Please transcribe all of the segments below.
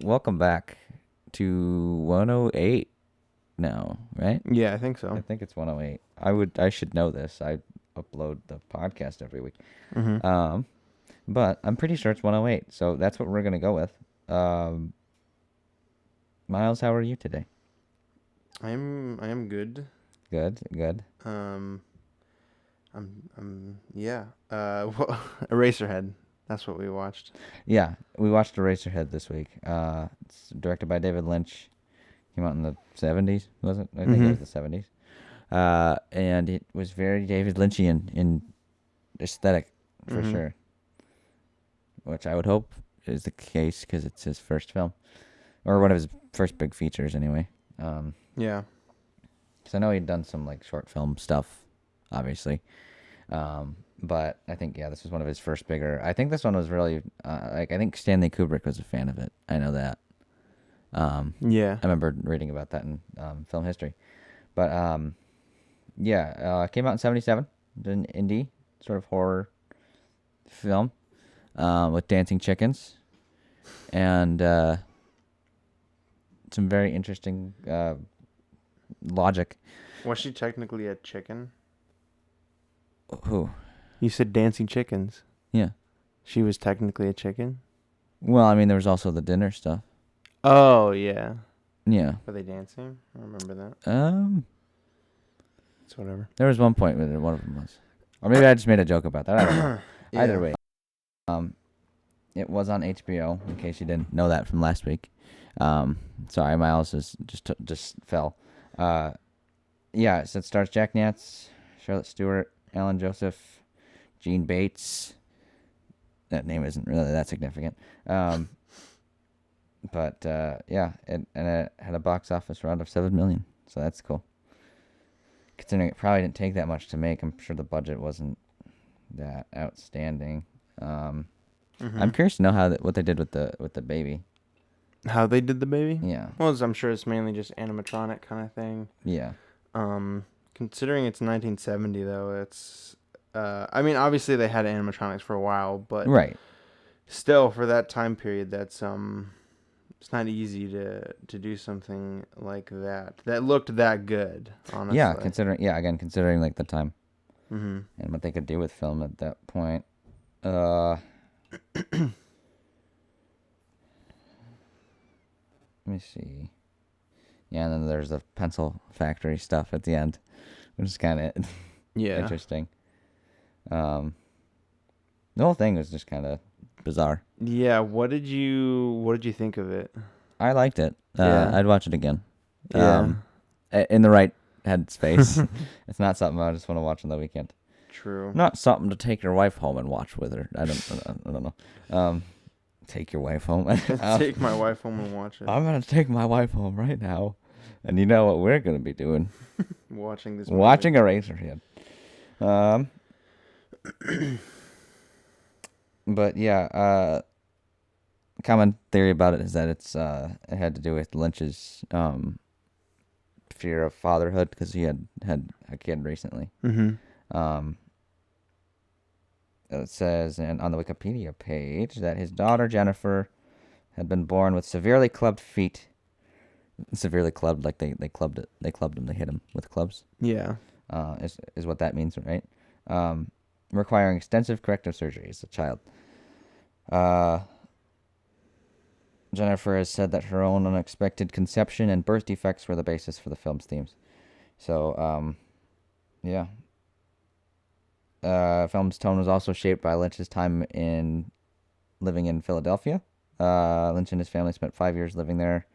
welcome back to 108 now, right? Yeah, I think I so. think it's 108. I should know this. I upload the podcast every week. Mm-hmm. Um, but I'm pretty sure it's 108, so that's what we're gonna go with. Um, Miles, how are you today? I am good. Good, good. Um, I'm yeah. Well, Eraserhead. That's what we watched. Yeah, we watched Eraserhead this week. It's directed by David Lynch. Came out in the 70s, was it? I think it Mm-hmm. was the 70s. And it was very David Lynchian in aesthetic, for Mm-hmm. sure. Which I would hope is the case because it's his first film, or one of his first big features, anyway. Um, Yeah. because I know he'd done some like short film stuff, obviously. But I think this was one of his first bigger. I think this one was really like I think Stanley Kubrick was a fan of it. I know that. Yeah. I remember reading about that in film history. But came out in '77. An indie sort of horror film with dancing chickens and some very interesting logic. Was she technically a chicken? Who? You said dancing chickens. Yeah. She was technically a chicken. Well, I mean, there was also the dinner stuff. Oh yeah. Yeah. Were they dancing? I remember that. It's whatever. There was one point where one of them was, or maybe I just made a joke about that. I don't know. Either Yeah. way, um, it was on HBO. In case you didn't know that from last week. Sorry, Miles just fell. So it stars Jack Nance, Charlotte Stewart, Alan Joseph, Gene Bates. That name isn't really that significant. It had a box office round of 7 million, so that's cool. Considering it probably didn't take that much to make, I'm sure the budget wasn't that outstanding. Mm-hmm. I'm curious to know what they did with the baby. How they did the baby? Yeah, Well, I'm sure it's mainly just animatronic kind of thing. yeah, Considering it's 1970 though, it's I mean obviously they had animatronics for a while, but right. still for that time period that's it's not easy to do something like that looked that good, Yeah, honestly. considering like the time Mhm. and what they could do with film at that point. Let me see. Yeah, and then there's the pencil factory stuff at the end, which is kind of Yeah. interesting. The whole thing was just kind of bizarre. Yeah, what did you think of it? I liked it. Yeah. I'd watch it again. Yeah. In the right headspace. It's not something I just want to watch on the weekend. True. Not something to take your wife home and watch with her. I don't know. Take your wife home. Take my wife home and watch it. I'm gonna take my wife home right now, and you know what we're gonna be doing? Watching this Watching movie. Eraserhead. Um, but yeah, common theory about it is that it had to do with Lynch's fear of fatherhood because he had a kid recently. Mhm. Um, it says on the Wikipedia page that his daughter Jennifer had been born with severely clubbed feet. Severely clubbed, like they clubbed it. They clubbed him. They hit him with clubs. Yeah. Is what that means, right? Requiring extensive corrective surgery as a child. Jennifer has said that her own unexpected conception and birth defects were the basis for the film's themes. So, yeah. Film's tone was also shaped by Lynch's time living in Philadelphia. Lynch and his family spent 5 years living there.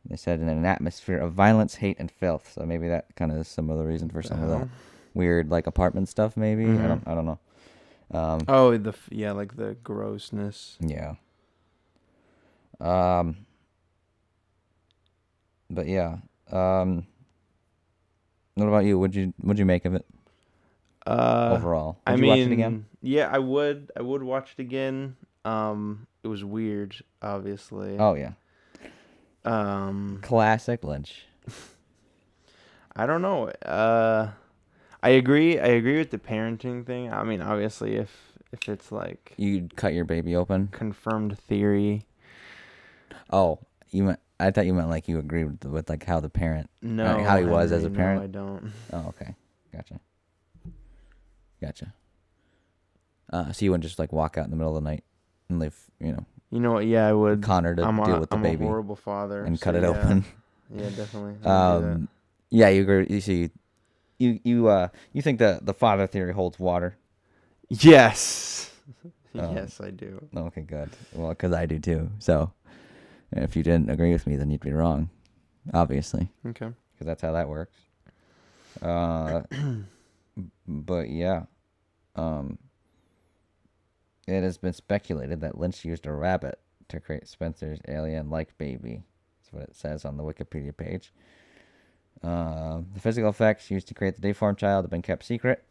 They said in an atmosphere of violence, hate, and filth. So maybe that kind of is some of the reason for some of that weird like apartment stuff. Maybe Mhm. I don't know. Oh, like the grossness. Yeah. Um. But yeah. What about you? Would you make of it overall? I Would you watch it again? mean, yeah, I would watch it again. It was weird, obviously. Oh yeah. Um, Classic Lynch. I don't know. I agree. I agree with the parenting thing. I mean, obviously, if it's like You'd cut your baby open. confirmed theory, Oh, I thought you meant like you agreed with like how the parent, how No, he was as Henry, a no, parent. I don't. Oh, okay, gotcha, gotcha. So you wouldn't just like walk out in the middle of the night and leave, You know what? Yeah, I would. Connor to deal with the I'm a baby horrible father, and so cut it yeah, open. yeah, definitely, I would do that. Yeah, you agree. You see, you think the father theory holds water? Yes, Um, yes, I do. okay, good. Well, because I do too. So if you didn't agree with me, then you'd be wrong, obviously, Okay. because that's how that works. Uh, but yeah, um, it has been speculated that Lynch used a rabbit to create Spencer's alien-like baby. That's what it says on the Wikipedia page. The physical effects used to create the deformed child have been kept secret.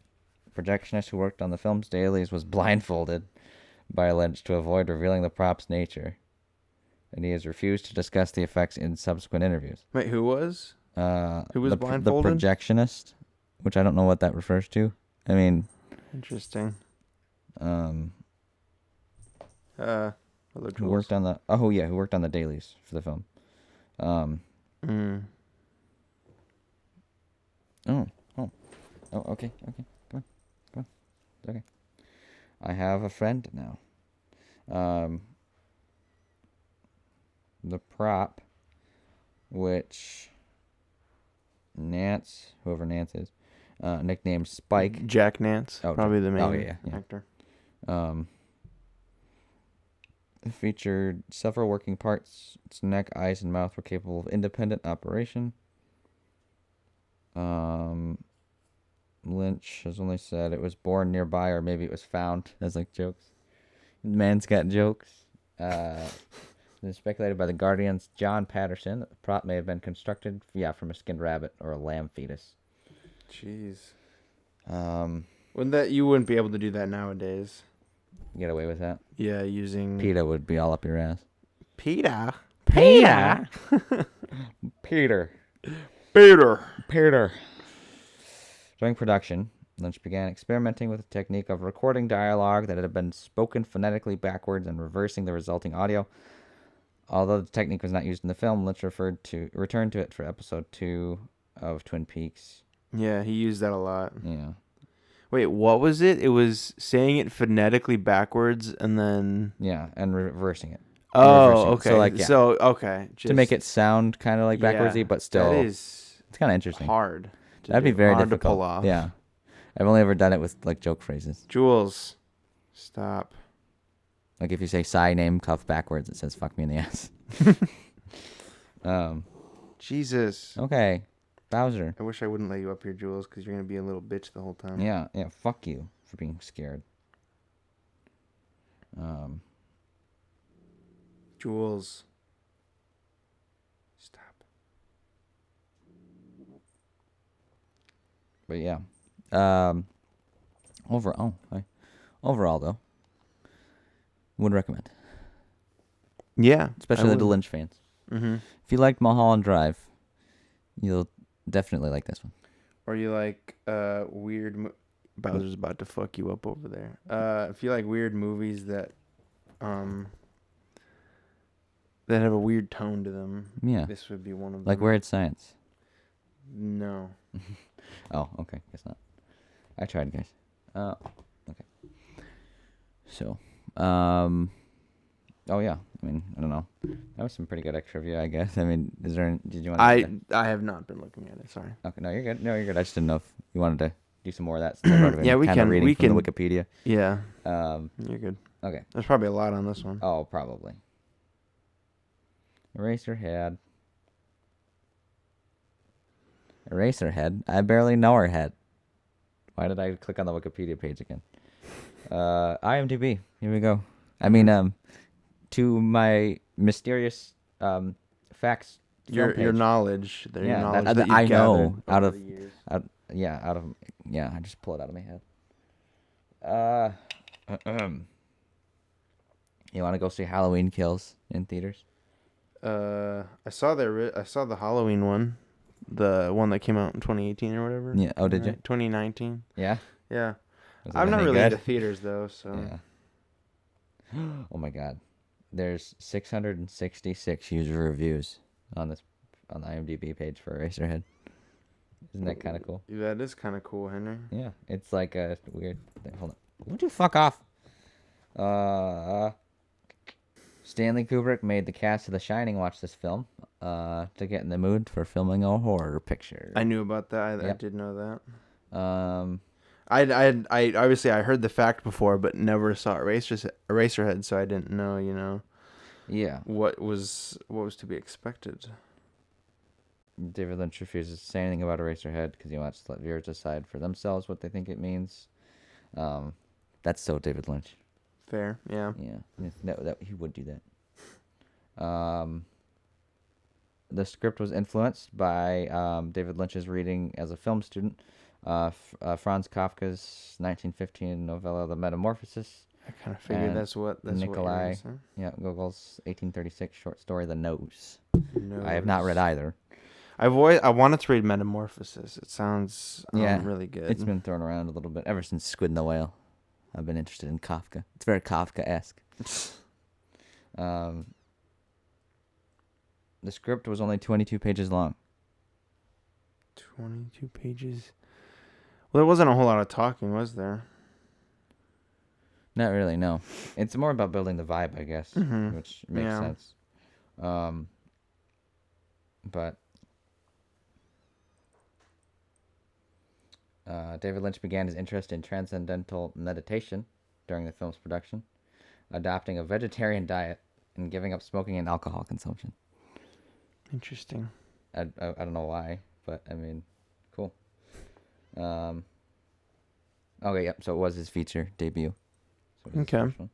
The projectionist who worked on the film's dailies was blindfolded by Lynch to avoid revealing the prop's nature, and he has refused to discuss the effects in subsequent interviews. Wait, who was? Who was The blindfolded? projectionist, which I don't know what that refers to. I mean, Interesting. um, Hello, who Jules. worked on who worked on the dailies for the film. Um, Mm. oh, oh, oh, okay, come on, it's okay. I have a friend now. Um, the prop, which whoever Nance is, nicknamed Spike. Jack Nance, Oh, probably the oh main yeah. actor. Um, it featured several working parts. Its neck, eyes, and mouth were capable of independent operation. Um, Lynch has only said it was born nearby, or maybe it was found, as like jokes. Man's got jokes. It's speculated by the Guardian's John Patterson that the prop may have been constructed, from a skinned rabbit or a lamb fetus. Jeez. Um, You wouldn't be able to do that nowadays. get away with that. Yeah, using PETA would be all up your ass. PETA. PETA? Peter. Peter. During production, Lynch began experimenting with the technique of recording dialogue that had been spoken phonetically backwards and reversing the resulting audio. Although the technique was not used in the film, Lynch returned to it for episode 2 of Twin Peaks. Yeah, he used that a lot. Yeah. Wait, what was it? It was saying it phonetically backwards and then. Yeah, and reversing it. Oh, Reversing it. okay. So, like, yeah. So, okay. To make it sound kind of like backwardsy, but still. That is It's kind of interesting. hard. That'd be very hard difficult to pull off. Yeah. I've only ever done it with, like, joke phrases. Jules, stop. Like, if you say "sigh name cuff" backwards, it says "fuck me in the ass." Jesus. Okay. Bowser. I wish I wouldn't let you up here, Jules, because you're going to be a little bitch the whole time. Yeah, fuck you for being scared. Jules. Stop. But yeah. Overall, though, would recommend. Yeah. Especially the Lynch fans. Mm-hmm. If you liked Mulholland Drive, you'll definitely like this one. Or you like weird... Bowser's about to fuck you up over there. If you like weird movies that have a weird tone to them, Yeah. this would be one of them. Like Weird Science. No. Oh, okay. Guess not. I tried, guys. Okay. So, oh yeah. I mean, I don't know. That was some pretty good trivia, I guess. I mean, did you want to... I have not been looking at it, sorry. Okay, no, you're good. No, you're good. I just didn't know if you wanted to do some more of that stuff. Yeah, we can. Reading from the Wikipedia. Yeah. You're good. Okay. There's probably a lot on this one. Oh, probably. Erasehishead. I barely know her head. Why did I click on the Wikipedia page again? IMDb. Here we go. I mean, to my mysterious facts. Your knowledge. Your knowledge that that I you've know gathered over the years. I just pull it out of my head. You want to go see Halloween Kills in theaters? I saw the Halloween one, the one that came out in 2018 or whatever. Yeah. Oh, did you? 2019. Yeah. Yeah. Was it I'm not any really good? into theaters though, so. Yeah. Oh my God. There's 666 user reviews on the IMDb page for Eraserhead. Isn't that kind of cool? That is kind of cool, Henry. Yeah, it's like a weird thing. Hold on. Would you fuck off? Stanley Kubrick made the cast of The Shining watch this film to get in the mood for filming a horror picture. I knew about that. I Yep. did know that. Um, I obviously I heard the fact before, but never saw Eraserhead, so I didn't know, yeah. what was to be expected. David Lynch refuses to say anything about Eraserhead because he wants to let viewers decide for themselves what they think it means. That's so David Lynch. Fair, yeah. Yeah, that he would do that. The script was influenced by David Lynch's reading as a film student, Franz Kafka's 1915 novella *The Metamorphosis*. I kind of figured And that's what Nikolai, what you're Gogol's 1836 short story *The Nose*. saying. I have not read either. I wanted to read *Metamorphosis*. It sounds really good. It's been thrown around a little bit ever since *Squid and the Whale*. I've been interested in Kafka. It's very Kafka-esque. The script was only 22 pages long. 22 pages. Well, there wasn't a whole lot of talking, was there? Not really, no. It's more about building the vibe, I guess, Mhm. which makes Yeah. sense. But David Lynch began his interest in transcendental meditation during the film's production, adopting a vegetarian diet and giving up smoking and alcohol consumption. Interesting. I don't know why, but I mean, cool. Okay, yep. So it was his feature debut. So it was his Okay. first one.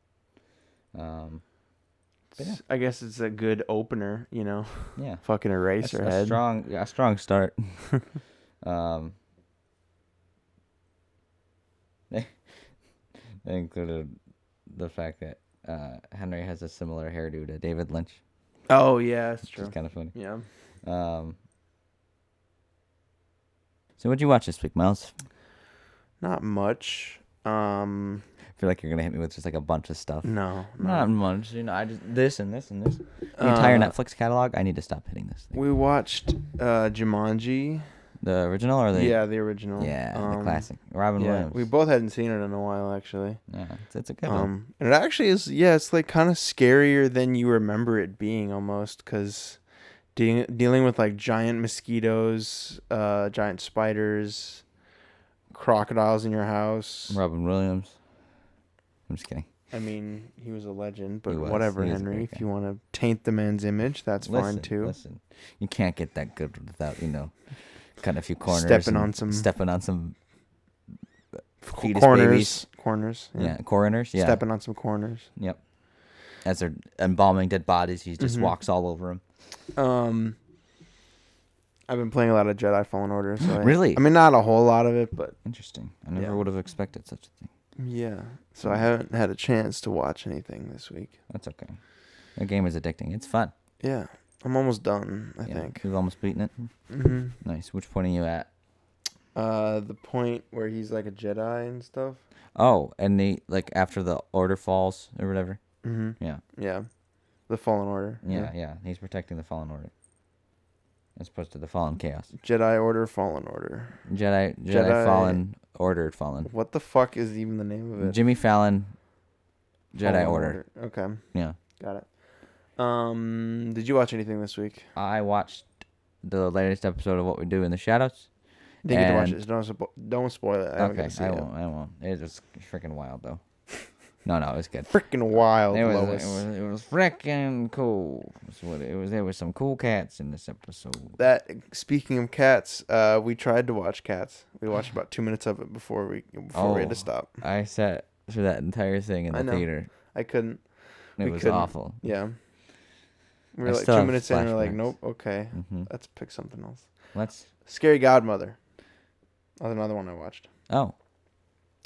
But yeah. I guess it's a good opener, Yeah. Fucking That's Eraserhead. a strong start. They included the fact that Henry has a similar hairdo to David Lynch, Oh yeah, that's which true. is kind of funny. Yeah. So what'd you watch this week, Miles? Not much. I feel like you're gonna hit me with just like a bunch of stuff. No. Not much, I just this and this and this. The entire Netflix catalog. I need to stop hitting this thing. We watched Jumanji. The original or the The original. Yeah, the classic. Robin Yeah, Williams. we both hadn't seen it in a while, actually. Yeah, it's a good one. And it actually is. Yeah, it's like kind of scarier than you remember it being, almost, because dealing with like giant mosquitoes, giant spiders, crocodiles in your house. Robin Williams. I'm just kidding. I mean, he was a legend, but He was. whatever, He was a Henry. great If guy. you want to taint the man's image, that's fine too. Listen, you can't get that good without cutting a few corners, Stepping and on some fetus babies. Corners. Yeah, coroners. Yeah, Stepping on some corners. Yep. As they're embalming dead bodies, he just Mhm. walks all over them. I've been playing a lot of Jedi Fallen Order. So Really? I mean, not a whole lot of it, but Interesting. I never Yeah. would have expected such a thing. yeah. So I haven't had a chance to watch anything this week. That's okay. The game is addicting. It's fun. Yeah, I'm almost done. I Yeah. think. You've almost beaten it. Mm-hmm. Nice. Which point are you at? The point where he's like a Jedi and stuff. Oh, and after the order falls or whatever. Mm-hmm. Yeah. Yeah. The Fallen Order. Yeah. He's protecting the fallen order, as opposed to the fallen chaos. Jedi Order, Fallen Order. Jedi fallen, ordered fallen. What the fuck is even the name of it? Jimmy Fallon, Jedi Fallen Order. Okay, Yeah. got it. Did you watch anything this week? I watched the latest episode of What We Do in the Shadows. Didn't get to watch And- it. Don't spoil it. I haven't got Okay, to see I it. won't. It was freaking wild though. No, it was good. Freaking wild, It Lois. was freaking cool. That's what it was. There was some cool cats in this episode. Speaking of cats, we tried to watch Cats. We watched about 2 minutes of it before we had to stop. I sat through that entire thing in I the know. theater. I couldn't. It We was couldn't. awful. Yeah. We were I like still 2 have minutes in, and we're like, flashbacks. nope, okay, hmm let's pick something else. Let's. Scary Godmother. That's another one I watched. Oh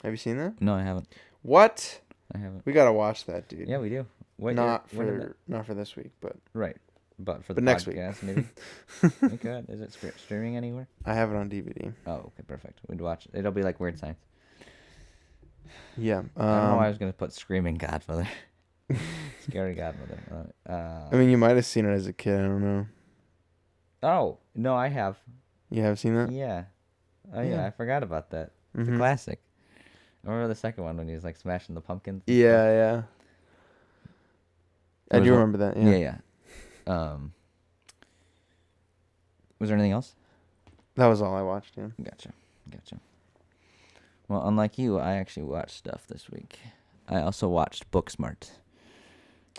Have you seen that? no, I haven't. What? I haven't. We gotta watch that, dude. Yeah, we do. Not when did for this week, but right, but for the But next week. podcast maybe. We could. Is it streaming anywhere? I have it on DVD. Oh, okay, perfect. We'd watch it. It'll be like Weird Science. Yeah. I don't know why I was gonna put Screaming Godfather. Scary Godmother. I mean, you might have seen it as a kid. I don't know. Oh no, I have. You have seen that? Yeah. Oh yeah, Yeah. I forgot about that. It's a Mm-hmm. classic. I remember the second one when he was like smashing the pumpkins and stuff. Yeah, yeah. I There was do one. remember that. Yeah, Yeah. yeah. Was there anything else? That was all I watched. Yeah. Gotcha. Well, unlike you, I actually watched stuff this week. I also watched Booksmart.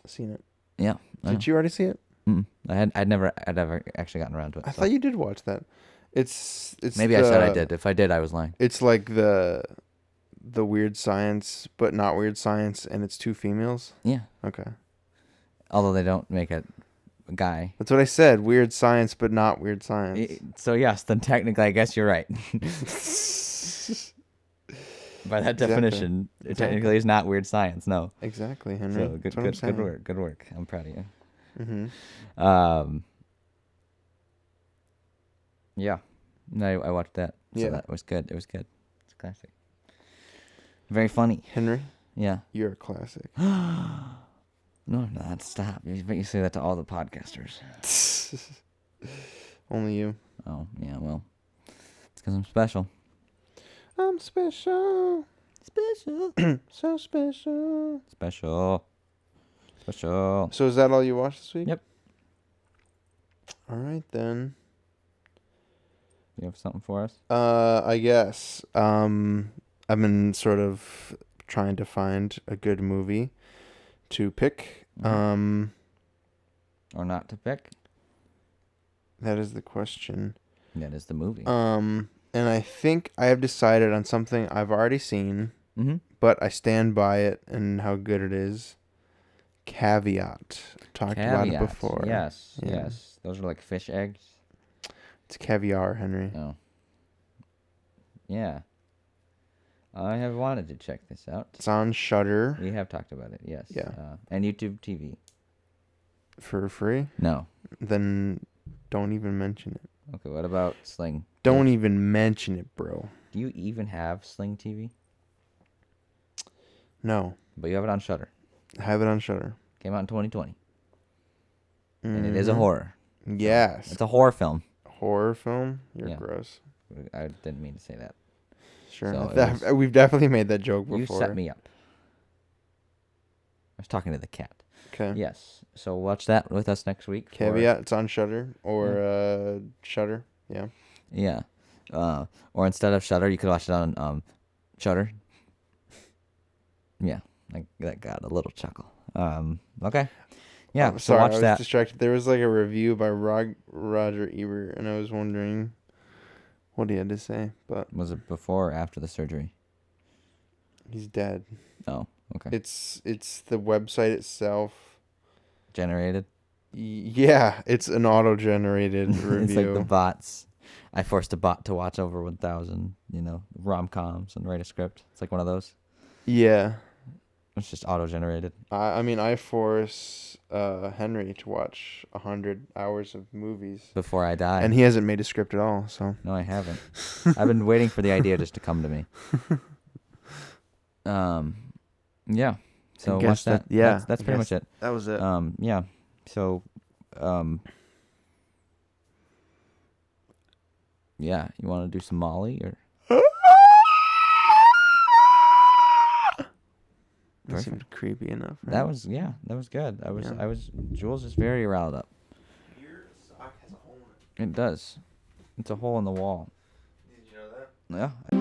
Seen it. Yeah. I know. Did you already see it? I'd never actually gotten around to it. I so. thought you did watch that. It's Maybe I said I did. If I did, I was lying. It's like the weird science, but not weird science, and it's two females. Yeah. Okay. Although they don't make a guy. That's what I said. Weird science, but not weird science. So yes, then technically, I guess you're right. By that definition, it technically is not weird science. No. Exactly, Henry. So good work. Good work. I'm proud of you. Mm-hmm. Yeah. No, I watched that. So Yeah. that was good. It was good. It's a classic. Very funny. Henry, Yeah. you're a classic. No, I'm not. Stop. You say that to all the podcasters. Only you. Oh, yeah, well. It's because I'm special. I'm special. Special. So special. Special. So is that all you watched this week? Yep. All right, then. You have something for us? I guess. I've been sort of trying to find a good movie to pick. Or not to pick? That is the question. That is the movie. And I think I have decided on something I've already seen, but I stand by it and how good it is. Caveat. I've talked about it before. Yes, yes. Those are like fish eggs. It's caviar, Henry. Oh. Yeah. I have wanted to check this out. It's on Shudder. We have talked about it, yes. Yeah. And YouTube TV. For free? No. Then don't even mention it. Okay, what about Sling? Don't even mention it, bro. Do you even have Sling TV? No. But you have it on Shudder. I have it on Shudder. Came out in 2020. And it is a horror. Yes. It's a horror film. Horror film? You're Yeah. gross. I didn't mean to say that. Sure. So we've definitely made that joke before. You set me up. I was talking to the cat. Okay. Yes. So watch that with us next week. Caveat, it's on Shudder or Shudder. Yeah. Yeah. Or instead of Shudder, you could watch it on Shudder. Yeah. That got a little chuckle. Okay. Yeah. So sorry, watch I was that. distracted. There was like a review by Roger Ebert, and I was wondering what he had to say, but Was it before or after the surgery? he's dead. Oh, okay. It's the website itself. Generated? Yeah, it's an auto-generated review. It's like the bots. I forced a bot to watch over 1,000, rom-coms and write a script. It's like one of those. Yeah. It's just auto-generated. I mean, I force Henry to watch 100 hours of movies. Before I die. And he hasn't made a script at all, so. No, I haven't. I've been waiting for the idea just to come to me. Yeah. So watch that. Yeah. That's pretty much it. That was it. Yeah. So, yeah. You want to do some Molly or? That seemed creepy enough. Right? That was good. Jules is very riled up. Your sock has a hole in it. It does. It's a hole in the wall. Did you know that? Yeah.